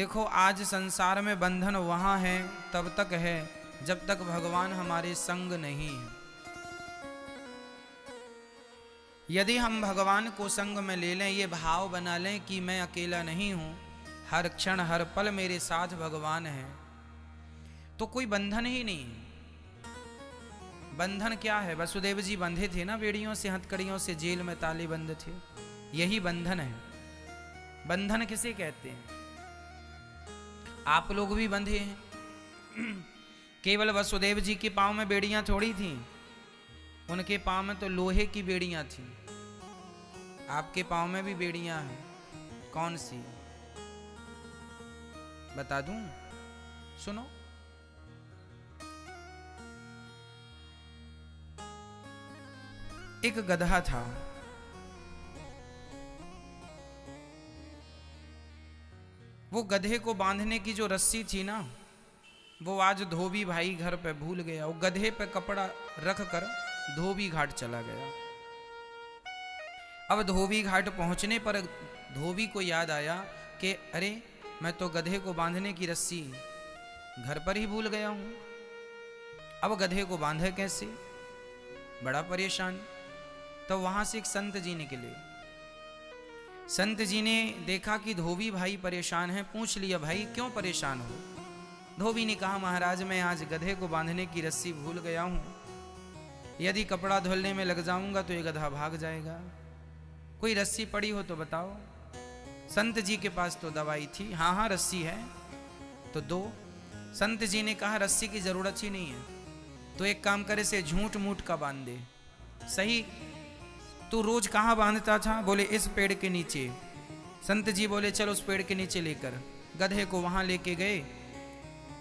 देखो, आज संसार में बंधन वहाँ है, तब तक है जब तक भगवान हमारे संग नहीं है। यदि हम भगवान को संग में ले लें, ये भाव बना लें कि मैं अकेला नहीं हूँ, हर क्षण हर पल मेरे साथ भगवान है, तो कोई बंधन ही नहीं है। बंधन क्या है? वसुदेव जी बंधे थे ना बेड़ियों से, हथकड़ियों से, जेल में ताले बंद थे, यही बंधन है। बंधन किसे कहते हैं? आप लोग भी बंधे हैं। केवल वसुदेव जी के पांव में बेड़ियां थोड़ी थीं, उनके पांव में तो लोहे की बेड़ियां थीं। आपके पांव में भी बेड़ियां हैं। कौन सी? बता दूं? सुनो। एक गधा था, वो गधे को बांधने की जो रस्सी थी ना, वो आज धोबी भाई घर पे भूल गया। वो गधे पे कपड़ा रख कर धोबी घाट चला गया। अब धोबी घाट पहुंचने पर धोबी को याद आया कि अरे, मैं तो गधे को बांधने की रस्सी घर पर ही भूल गया हूं। अब गधे को बांधे कैसे? बड़ा परेशान। तो वहां से एक संत जी निकले। संत जी ने देखा कि धोबी भाई परेशान है, पूछ लिया, भाई क्यों परेशान हो? धोबी ने कहा, महाराज मैं आज गधे को बांधने की रस्सी भूल गया हूं, यदि कपड़ा धुलने में लग जाऊंगा तो ये गधा भाग जाएगा, कोई रस्सी पड़ी हो तो बताओ। संत जी के पास तो दवाई थी। हाँ हाँ रस्सी है तो दो। संत जी ने कहा, रस्सी की जरूरत ही नहीं है, तो एक काम करे, से झूठ मूठ का बांध दे। सही, तू रोज कहाँ बांधता था? बोले इस पेड़ के नीचे। संत जी बोले चलो उस पेड़ के नीचे लेकर गधे को वहां लेके गए।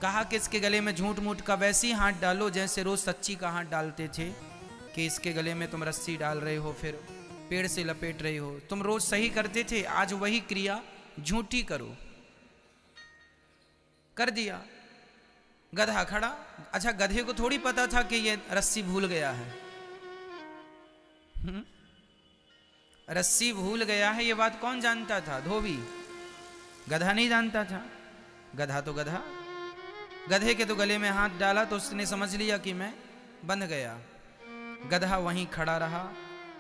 कहा कि इसके गले में झूठ मूठ का वैसे ही हाथ डालो जैसे रोज सच्ची का हाथ डालते थे, कि इसके गले में तुम रस्सी डाल रहे हो, फिर पेड़ से लपेट रहे हो, तुम रोज सही करते थे, आज वही क्रिया झूठी करो। कर दिया। गधा खड़ा। अच्छा, गधे को थोड़ी पता था कि ये रस्सी भूल गया है। रस्सी भूल गया है ये बात कौन जानता था? धोबी। गधा नहीं जानता था। गधा तो गधा। गधे के तो गले में हाथ डाला तो उसने समझ लिया कि मैं बंध गया। गधा वहीं खड़ा रहा,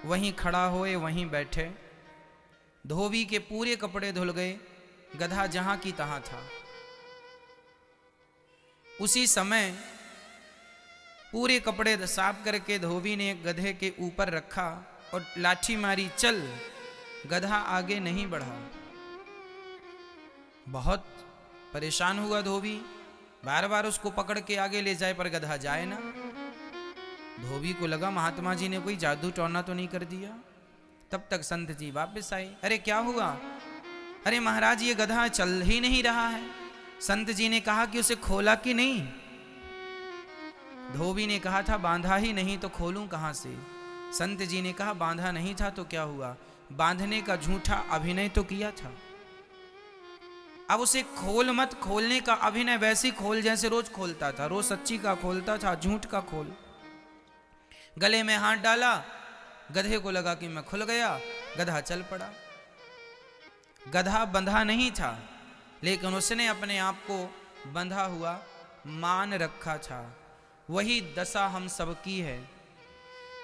वहीं खड़ा होए वहीं बैठे। धोबी के पूरे कपड़े धुल गए, गधा जहां की तहां था। उसी समय पूरे कपड़े साफ करके धोबी ने गधे के ऊपर रखा और लाठी मारी, चल। गधा आगे नहीं बढ़ा। बहुत परेशान हुआ धोबी, बार बार उसको पकड़ के आगे ले जाए पर गधा जाए ना। धोबी को लगा महात्मा जी ने कोई जादू टोना तो नहीं कर दिया। तब तक संत जी वापस आए। अरे क्या हुआ? अरे महाराज ये गधा चल ही नहीं रहा है। संत जी ने कहा कि उसे खोला कि नहीं? धोबी ने कहा था बांधा ही नहीं तो खोलूं कहां से। संत जी ने कहा बांधा नहीं था तो क्या हुआ? बांधने का झूठा अभिनय तो किया था। अब उसे खोल मत, खोलने का अभिनय वैसे खोल जैसे रोज खोलता था। रोज सच्ची का खोलता था, झूठ का खोल। गले में हाथ डाला, गधे को लगा कि मैं खुल गया, गधा चल पड़ा। गधा बंधा नहीं था, लेकिन उसने अपने आप को बंधा हुआ मान रखा था। वही दशा हम सबकी है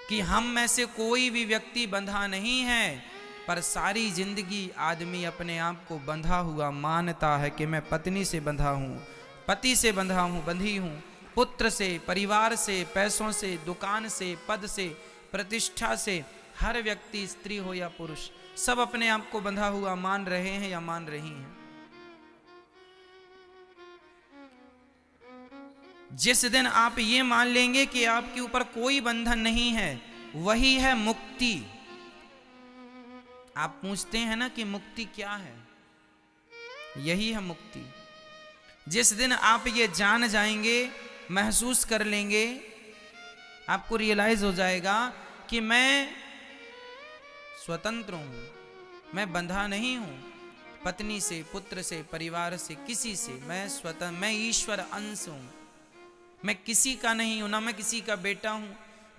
कि हम में से कोई भी व्यक्ति बंधा नहीं है, पर सारी जिंदगी आदमी अपने आप को बंधा हुआ मानता है कि मैं पत्नी से बंधा हूँ, पति से बंधा हूँ, बंधी हूँ, पुत्र से, परिवार से, पैसों से, दुकान से, पद से, प्रतिष्ठा से। हर व्यक्ति, स्त्री हो या पुरुष, सब अपने आप को बंधा हुआ मान रहे हैं या मान रही हैं। जिस दिन आप ये मान लेंगे कि आपके ऊपर कोई बंधन नहीं है, वही है मुक्ति। आप पूछते हैं ना कि मुक्ति क्या है? यही है मुक्ति। जिस दिन आप ये जान जाएंगे, महसूस कर लेंगे, आपको रियलाइज हो जाएगा कि मैं स्वतंत्र हूं, मैं बंधा नहीं हूं पत्नी से, पुत्र से, परिवार से, किसी से। मैं स्वतंत्र, मैं ईश्वर अंश हूं। मैं किसी का नहीं हूं, ना मैं किसी का बेटा हूं,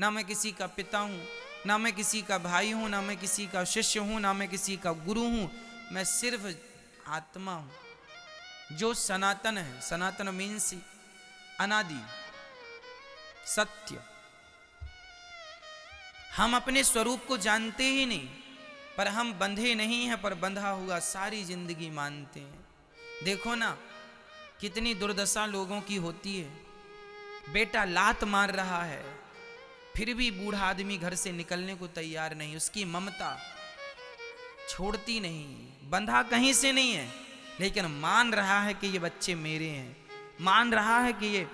ना मैं किसी का पिता हूं, ना मैं किसी का भाई हूं, ना मैं किसी का शिष्य हूं, ना मैं किसी का गुरु हूं। मैं सिर्फ आत्मा हूं। जो सनातन है, सनातन मीन्स अनादि सत्य, हम अपने स्वरूप को जानते ही नहीं, पर हम बंधे नहीं हैं, पर बंधा हुआ सारी जिंदगी मानते हैं। देखो ना कितनी दुर्दशा लोगों की होती है, बेटा लात मार रहा है फिर भी बूढ़ा आदमी घर से निकलने को तैयार नहीं, उसकी ममता छोड़ती नहीं, बंधा कहीं से नहीं है, लेकिन मान रहा है कि ये बच्चे मेरे हैं, मान रहा है कि ये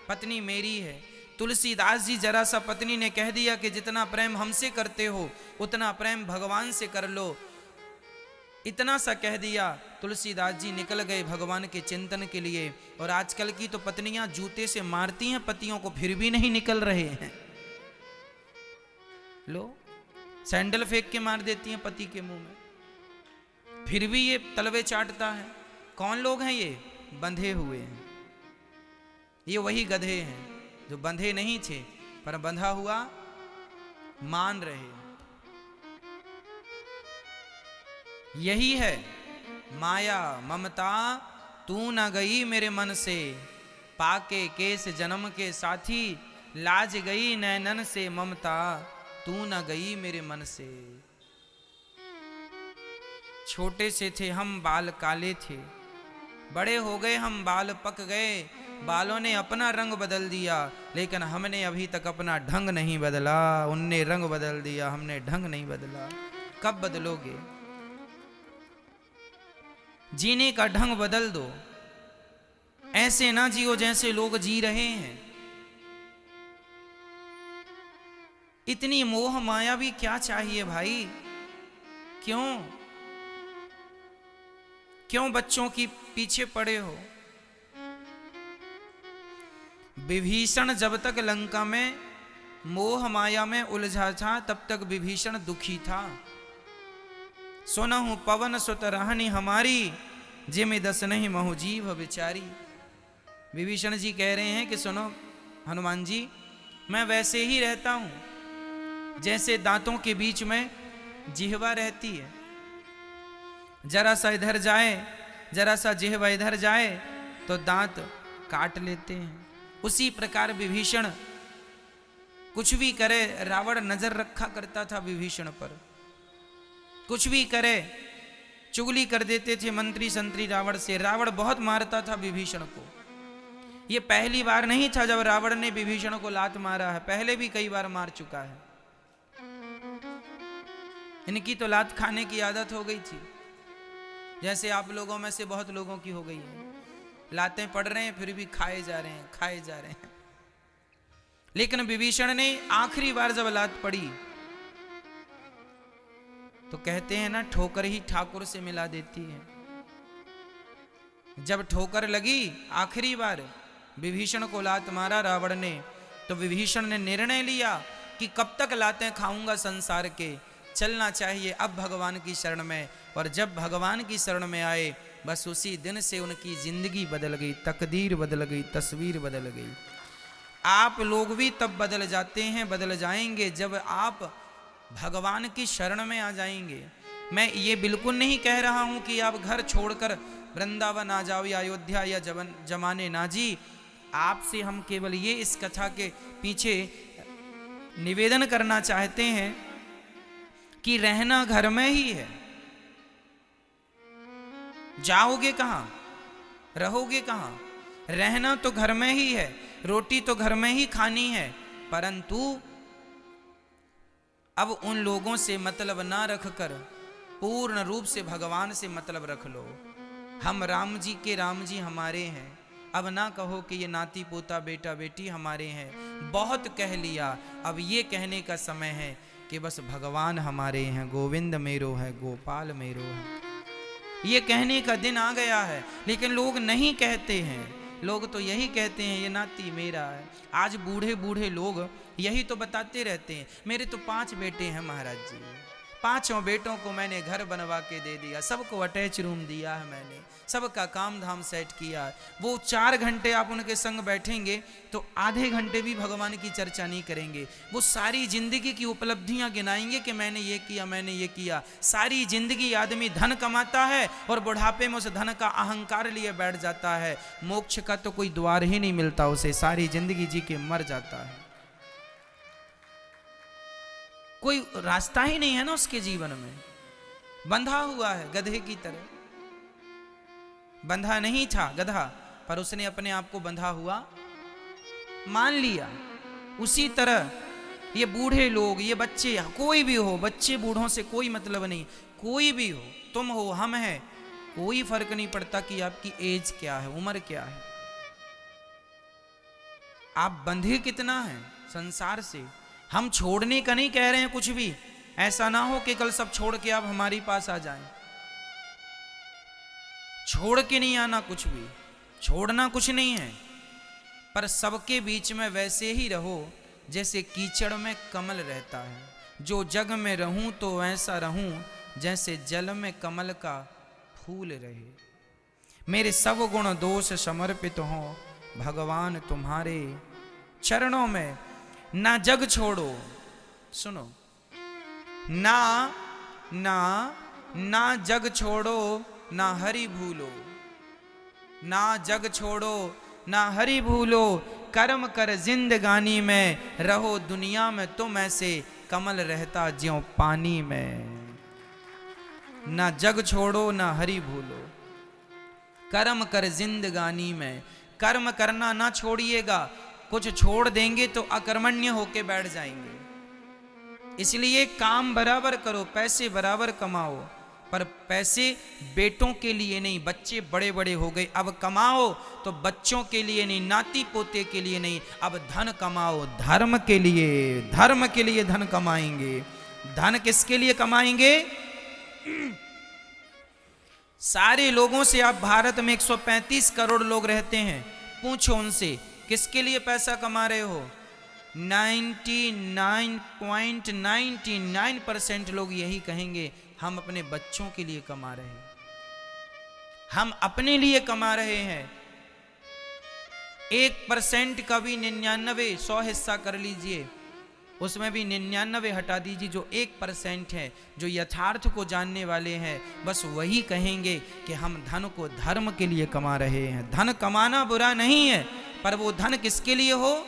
पत्नी मेरी है। तुलसीदास जी जरा सा पत्नी ने कह दिया कि जितना प्रेम हमसे करते हो उतना प्रेम भगवान से कर लो, इतना सा कह दिया, तुलसीदास जी निकल गए भगवान के चिंतन के लिए। और आजकल की तो पत्नियां जूते से मारती हैं पतियों को, फिर भी नहीं निकल रहे हैं। लो सैंडल फेंक के मार देती हैं पति के मुंह में, फिर भी ये तलवे चाटता है। कौन लोग हैं ये? बंधे हुए हैं। ये वही गधे हैं जो बंधे नहीं थे पर बंधा हुआ मान रहे। यही है माया ममता, तू न गई मेरे मन से, पाके केस जन्म के साथी, लाज गई नैनन से ममता, तू न गई मेरे मन से। छोटे से थे हम बाल काले थे, बड़े हो गए हम बाल पक गए, बालों ने अपना रंग बदल दिया, लेकिन हमने अभी तक अपना ढंग नहीं बदला। उनने रंग बदल दिया, हमने ढंग नहीं बदला। कब बदलोगे? जीने का ढंग बदल दो, ऐसे ना जियो जैसे लोग जी रहे हैं। इतनी मोह माया भी क्या चाहिए भाई? क्यों क्यों बच्चों की पीछे पड़े हो? विभीषण जब तक लंका में मोह माया में उलझा था तब तक विभीषण दुखी था। सुनहु पवन सुत रहनी हमारी, जिमि दस नहीं महु जीव बिचारी। विभीषण जी कह रहे हैं कि सुनो हनुमान जी, मैं वैसे ही रहता हूं जैसे दांतों के बीच में जिह्वा रहती है। जरा सा इधर जाए, जरा सा जिह्वा इधर जाए तो दांत काट लेते हैं। उसी प्रकार विभीषण कुछ भी करे, रावण नजर रखा करता था विभीषण पर, कुछ भी करे चुगली कर देते थे मंत्री संतरी रावण से। रावण बहुत मारता था विभीषण को। ये पहली बार नहीं था जब रावण ने विभीषण को लात मारा है, पहले भी कई बार मार चुका है। इनकी तो लात खाने की आदत हो गई थी, जैसे आप लोगों में से बहुत लोगों की हो गई है। लातें पड़ रहे हैं फिर भी खाए जा रहे हैं, खाए जा रहे हैं। लेकिन विभीषण ने आखिरी बार जब लात पड़ी तो कहते हैं ना, ठोकर ही ठाकुर से मिला देती है। जब ठोकर लगी आखिरी बार विभीषण को लात मारा रावण ने, तो विभीषण ने निर्णय लिया कि कब तक लातें खाऊंगा संसार के, चलना चाहिए अब भगवान की शरण में। और जब भगवान की शरण में आए, बस उसी दिन से उनकी जिंदगी बदल गई, तकदीर बदल गई, तस्वीर बदल गई। आप लोग भी तब बदल जाते हैं, बदल जाएंगे जब आप भगवान की शरण में आ जाएंगे। मैं ये बिल्कुल नहीं कह रहा हूं कि आप घर छोड़कर वृंदावन आ जाओ या अयोध्या या जमाने ना जी। आपसे हम केवल ये इस कथा के पीछे निवेदन करना चाहते हैं कि रहना घर में ही है। जाओगे कहां, रहोगे कहां? रहना तो घर में ही है, रोटी तो घर में ही खानी है, परंतु अब उन लोगों से मतलब ना रखकर पूर्ण रूप से भगवान से मतलब रख लो। हम राम जी के राम जी हमारे हैं। अब ना कहो कि ये नाती पोता बेटा बेटी हमारे हैं, बहुत कह लिया। अब ये कहने का समय है कि बस भगवान हमारे हैं, गोविंद मेरो है, गोपाल मेरो है। ये कहने का दिन आ गया है, लेकिन लोग नहीं कहते हैं। लोग तो यही कहते हैं ये नाती मेरा है। आज बूढ़े बूढ़े लोग यही तो बताते रहते हैं, मेरे तो 5 बेटे हैं महाराज जी, 5 बेटों को मैंने घर बनवा के दे दिया, सबको अटैच रूम दिया है मैंने, सबका काम धाम सेट किया है। वो 4 घंटे आप उनके संग बैठेंगे तो आधे घंटे भी भगवान की चर्चा नहीं करेंगे। वो सारी जिंदगी की उपलब्धियां गिनाएंगे कि मैंने ये किया, मैंने ये किया। सारी जिंदगी आदमी धन कमाता है और बुढ़ापे में उस धन का अहंकार लिए बैठ जाता है। मोक्ष का तो कोई द्वार ही नहीं मिलता उसे, सारी जिंदगी जी के मर जाता है। कोई रास्ता ही नहीं है ना उसके जीवन में, बंधा हुआ है गधे की तरह। बंधा नहीं था गधा, पर उसने अपने आप को बंधा हुआ मान लिया। उसी तरह ये बूढ़े लोग, ये बच्चे, कोई भी हो, बच्चे बूढ़ों से कोई मतलब नहीं, कोई भी हो, तुम हो, हम हैं, कोई फर्क नहीं पड़ता कि आपकी एज क्या है, उम्र क्या है। आप बंधे कितना है संसार से। हम छोड़ने का नहीं कह रहे हैं कुछ भी, ऐसा ना हो कि कल सब छोड़ के आप हमारे पास आ जाएं। छोड़ के नहीं आना कुछ भी, छोड़ना कुछ नहीं है, पर सबके बीच में वैसे ही रहो जैसे कीचड़ में कमल रहता है। जो जग में रहूं तो ऐसा रहूं जैसे जल में कमल का फूल रहे। मेरे सब गुण दोष समर्पित हो भगवान तुम्हारे चरणों में। ना जग छोड़ो, सुनो, ना ना ना जग छोड़ो ना हरि भूलो, ना जग छोड़ो ना हरि भूलो। कर्म कर जिंदगानी में, रहो दुनिया में तुम ऐसे कमल रहता ज्यों पानी में। ना जग छोड़ो ना हरि भूलो, कर्म कर जिंदगानी में। कर्म करना ना छोड़िएगा, कुछ छोड़ देंगे तो अकर्मण्य होके बैठ जाएंगे। इसलिए काम बराबर करो, पैसे बराबर कमाओ, पर पैसे बेटों के लिए नहीं। बच्चे बड़े बड़े हो गए, अब कमाओ तो बच्चों के लिए नहीं, नाती पोते के लिए नहीं, अब धन कमाओ धर्म के लिए। धर्म के लिए धन कमाएंगे। धन किसके लिए कमाएंगे? सारे लोगों से, आप भारत में 135 करोड़ लोग रहते हैं, पूछो उनसे किसके लिए पैसा कमा रहे हो? 99.99% लोग यही कहेंगे, हम अपने बच्चों के लिए कमा रहे हैं, हम अपने लिए कमा रहे हैं। 1% का भी 99, 100 हिस्सा कर लीजिए, उसमें भी 99 हटा दीजिए। जो 1% है, जो यथार्थ को जानने वाले हैं, बस वही कहेंगे कि हम धन को धर्म के लिए कमा रहे हैं। धन कमाना बुरा नहीं है, पर वो धन किसके लिए हो?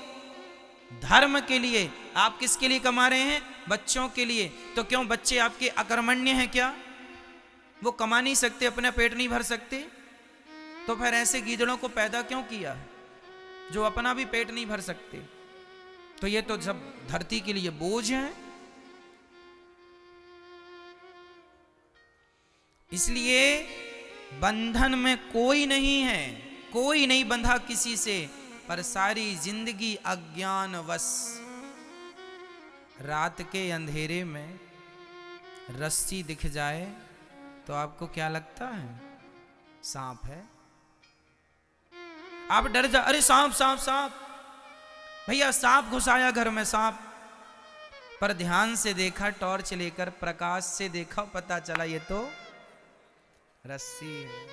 धर्म के लिए। आप किसके लिए कमा रहे हैं? बच्चों के लिए। तो क्यों बच्चे आपके अकर्मण्य हैं क्या? वो कमा नहीं सकते, अपना पेट नहीं भर सकते? तो फिर ऐसे गीदड़ों को पैदा क्यों किया है जो अपना भी पेट नहीं भर सकते? तो ये तो सब धरती के लिए बोझ है। इसलिए बंधन में कोई नहीं है, कोई नहीं बंधा किसी से, पर सारी जिंदगी अज्ञान वश। रात के अंधेरे में रस्सी दिख जाए तो आपको क्या लगता है? सांप है। आप डर जा, अरे सांप सांप सांप, भैया सांप घुसाया घर में, सांप। पर ध्यान से देखा, टॉर्च लेकर प्रकाश से देखा, पता चला ये तो रस्सी है।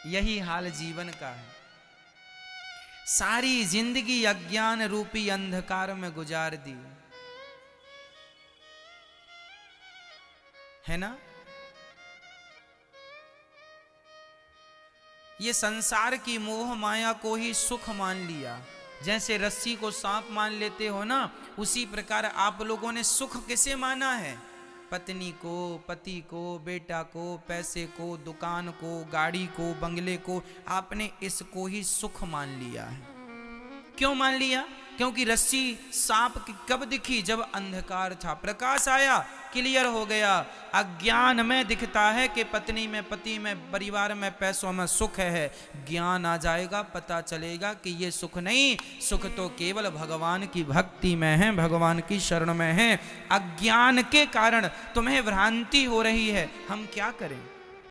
यही हाल जीवन का है। सारी जिंदगी अज्ञान रूपी अंधकार में गुजार दी है ना। ये संसार की मोह माया को ही सुख मान लिया। जैसे रस्सी को सांप मान लेते हो ना, उसी प्रकार आप लोगों ने सुख किसे माना है? पत्नी को, पति को, बेटा को, पैसे को, दुकान को, गाड़ी को, बंगले को, आपने इसको ही सुख मान लिया है। क्यों मान लिया? क्योंकि रस्सी सांप की कब दिखी? जब अंधकार था। प्रकाश आया, क्लियर हो गया। अज्ञान में दिखता है कि पत्नी में, पति में, परिवार में, पैसों में सुख है। ज्ञान आ जाएगा, पता चलेगा कि ये सुख नहीं, सुख तो केवल भगवान की भक्ति में है, भगवान की शरण में है। अज्ञान के कारण तुम्हें भ्रांति हो रही है, हम क्या करें?